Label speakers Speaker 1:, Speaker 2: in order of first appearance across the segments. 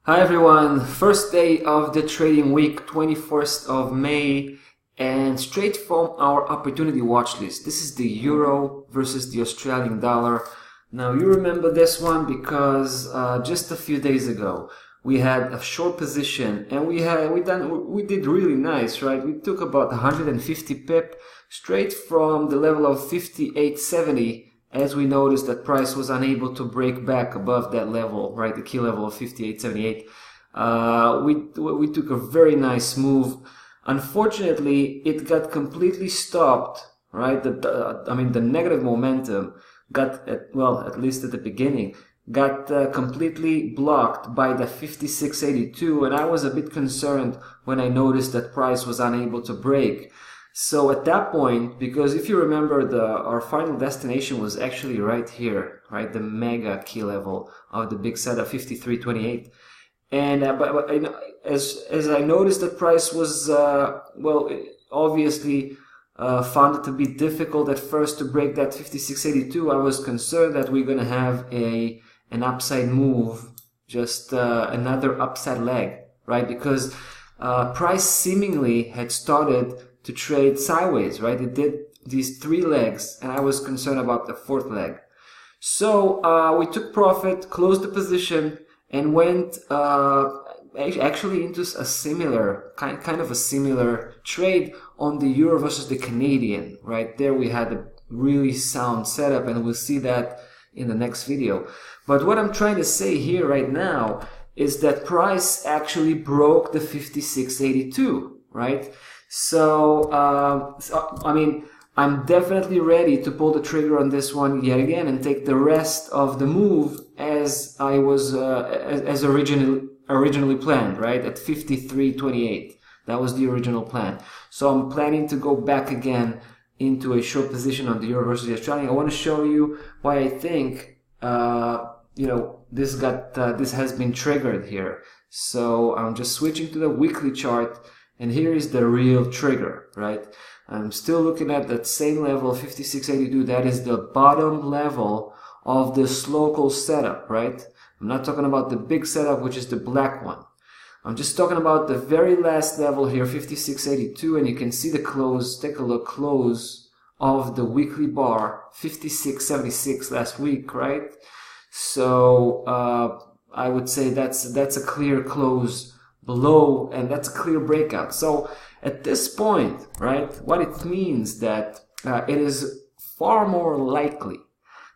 Speaker 1: Hi everyone, first day of the trading week, 21st of May, and straight from our opportunity watch list. This is the Euro versus the Australian dollar. Now you remember this one because just a few days ago we had a short position and we did really nice, right? We took about 150 pip straight from the level of 58.70. As we noticed that price was unable to break back above that level, right, the key level of 58.78. We took a very nice move. Unfortunately, it got completely stopped, right? The negative momentum got, at least at the beginning, got completely blocked by the 56.82, and I was a bit concerned when I noticed that price was unable to break. So at that point, because if you remember, our final destination was actually right here, right, the mega key level of the big setup, 53.28, and as I noticed that price was obviously found it to be difficult at first to break that 56.82. I was concerned that we're gonna have an upside move, just another upside leg, right, because price seemingly had started to trade sideways, right? It did these three legs, and I was concerned about the fourth leg. So we took profit, closed the position, and went actually into a similar kind of a similar trade on the Euro versus the Canadian. Right there, we had a really sound setup, and we'll see that in the next video. But what I'm trying to say here right now is that price actually broke the 56.82, right? So, I mean, I'm definitely ready to pull the trigger on this one yet again and take the rest of the move as I was as originally planned, right, at 53.28. That was the original plan. So I'm planning to go back again into a short position on the Euro versus the Australian. I want to show you why I think this has been triggered here. So I'm just switching to the weekly chart. And here is the real trigger, right? I'm still looking at that same level, 56.82. That is the bottom level of this local setup, right? I'm not talking about the big setup, which is the black one. I'm just talking about the very last level here, 56.82. And you can see the close, take a look, close of the weekly bar, 56.76 last week, right? So I would say that's a clear close below, and that's a clear breakout. So at this point, right, what it means that it is far more likely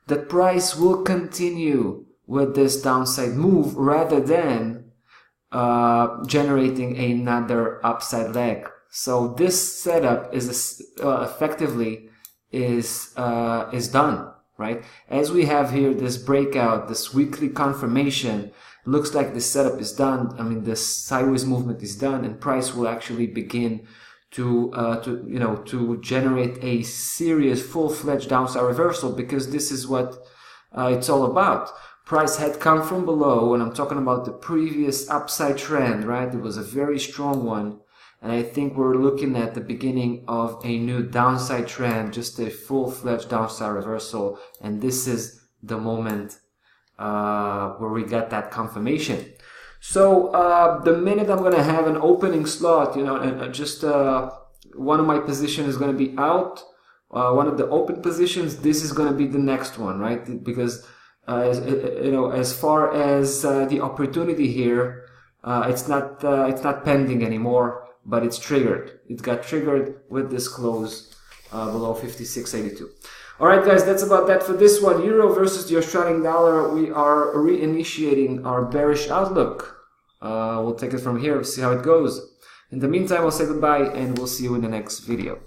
Speaker 1: that price will continue with this downside move rather than generating another upside leg. So this setup is effectively is done, right? As we have here this breakout, this weekly confirmation, looks like this setup is done. I mean, this sideways movement is done, and price will actually begin to generate a serious full-fledged downside reversal, because this is what it's all about. Price had come from below, and I'm talking about the previous upside trend, right? It was a very strong one, and I think we're looking at the beginning of a new downside trend, just a full-fledged downside reversal, and this is the moment where we got that confirmation. So the minute I'm going to have an opening slot, and just one of my positions is going to be out, one of the open positions, this is going to be the next one, right? Because as far as the opportunity here, it's not pending anymore, but it's triggered. It got triggered with this close below 56.82. Alright guys, that's about that for this one. Euro versus the Australian dollar. We are reinitiating our bearish outlook. We'll take it from here, see how it goes. In the meantime, I'll say goodbye, and we'll see you in the next video.